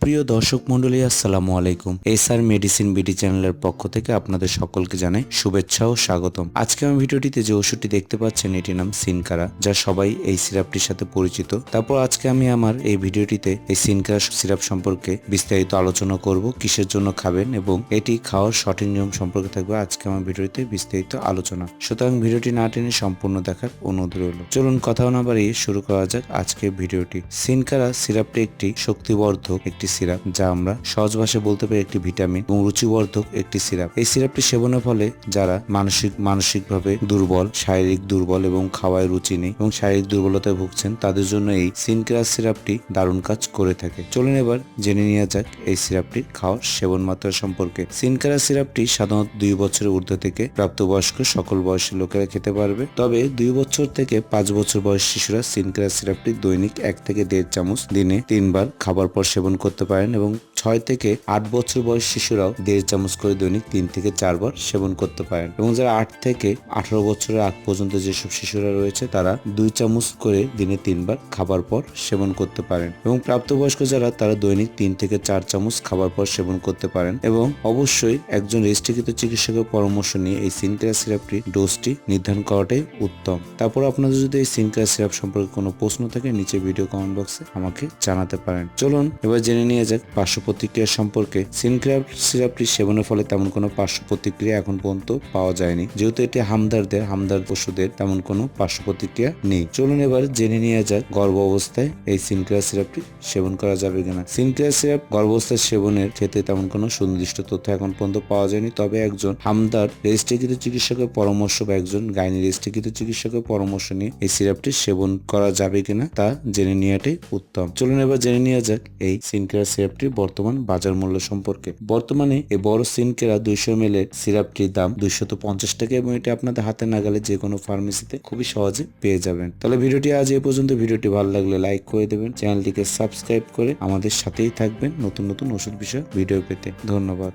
সুপ্রিয় দর্শক মন্ডলী, আসসালামু আলাইকুম। এসআর মেডিসিন বিডি চ্যানেলের পক্ষ থেকে আপনাদের সকলকে জানাই শুভেচ্ছা ও স্বাগতম। আজকে আমি ভিডিওটিতে যে ওষুধটি দেখতে পাচ্ছেন এটির নাম সিনকারা, যা সবাই এই সিরাপটির সাথে পরিচিত। তারপর আজকে আমি আমার এই ভিডিওটিতে এই সিনকারা সিরাপ সম্পর্কে বিস্তারিত আলোচনা করব, কিসের জন্য খাবেন এবং এটি খাওয়ার সঠিক নিয়ম সম্পর্কে থাকবে আজকে আমার ভিডিওতে বিস্তারিত আলোচনা। সুতরাং ভিডিওটি না টেনে সম্পূর্ণ দেখার অনুরোধ রইল। চলুন কথা না বাড়িয়ে শুরু করা যাক আজকের ভিডিওটি। সিনকারা সিরাপটি একটি শক্তিবর্ধক একটি সিরাপ, যা আমরা সহজ ভাষায় বলতে পারি একটি ভিটামিন এবং রুচিবর্ধক একটি সিরাপ। এই সিরাপটি সেবনের ফলে যারা মানসিকভাবে দুর্বল, শারীরিক দুর্বল এবং খাওয়ায় রুচি নেই এবং শারীরিক দুর্বলতায় ভুগছেন, তাদের জন্য এই সিনকারা সিরাপটি দারুণ কাজ করে থাকে। চলুন এবার জেনে নেওয়া যাক এই সিরাপটির খাওয়ার সেবন মাত্রা সম্পর্কে। সিনকারা সিরাপটি সাধারণত 2 বছরের ঊর্ধ্ব থেকে প্রাপ্তবয়স্ক সকল বয়সী লোকেরা খেতে পারবে। তবে 2 বছর থেকে 5 বছর বয়সী শিশুরা সিনকারা সিরাপটি দৈনিক 1 থেকে 1.5 চামচ দিনে 3 বার খাবার পর সেবন করতে পারেন এবং 6 থেকে 8 বছর বয়স শিশুরাও 1.5 চামচ করে দৈনিক 3 থেকে 4 বার সেবন করতে পারেন এবং যারা 8 থেকে 18 বছরের আগ পর্যন্ত যেসব শিশুরা রয়েছে তারা 2 চামচ করে দিনে 3 বার খাবার পর সেবন করতে পারেন এবং প্রাপ্তবয়স্ক যারা তারা দৈনিক 3 থেকে 4 চামচ খাবার পর সেবন করতে পারেন এবং অবশ্যই একজন রেজিস্ট্রিকৃত চিকিৎসকের পরামর্শ নিয়ে এই সিনকারা সিরাপটি ডোজটি নির্ধারণ করাটাই উত্তম। তারপর আপনাদের যদি এই সিনকারা সিরাপ সম্পর্কে কোনো প্রশ্ন থাকে নিচে ভিডিও কমেন্ট বক্সে আমাকে জানাতে পারেন। চলুন এবার জেনে নিয়ে যাক পার্শ্ব প্রতিক্রিয়া সম্পর্কে। সিনকারা সিরাপটি সেবনের ফলে তেমন কোনো পার্শ্ব প্রতিক্রিয়া এখন পর্যন্ত পাওয়া যায়নি, যেহেতু এটি হামদর্দ ওষুধের তেমন কোনো পার্শ্ব প্রতিক্রিয়া নেই। চলুন এবার জেনে নিয়ে যাক গর্ভ অবস্থায় এই সিনকারা সিরাপটি সেবন করা যাবে কিনা। সিনকারা সিরাপ গর্ভাবস্থায় সেবনের ক্ষেত্রে তেমন কোনো সুনির্দিষ্ট তথ্য এখন পর্যন্ত পাওয়া যায়নি, তবে একজন হামদর্দ রেজিস্ট্রিকৃত চিকিৎসকের পরামর্শ বা একজন গাইনি রেজিস্ট্রিকৃত চিকিৎসকের পরামর্শ নিয়ে এই সিরাপটি সেবন করা যাবে কিনা তা জেনে নেওয়াটাই উত্তম। চলুন এবার জেনে নেওয়া যাক এই সিনকারা সিরাপটির বর্তমান বাজার মূল্য সম্পর্কে। বর্তমানে এই বড় সিনকারা 200 ml এর সিরাপটির দাম 250 টাকা এবং এটি আপনাদের হাতে নাগালে যে কোনো ফার্মেসিতে খুবই সহজে পেয়ে যাবেন। তাহলে ভিডিওটি আজ এই পর্যন্ত। ভিডিওটি ভালো লাগলে লাইক করে দেবেন, চ্যানেলটিকে সাবস্ক্রাইব করে আমাদের সাথেই থাকবেন নতুন নতুন ওষুধ বিষয়ক ভিডিও পেতে। ধন্যবাদ।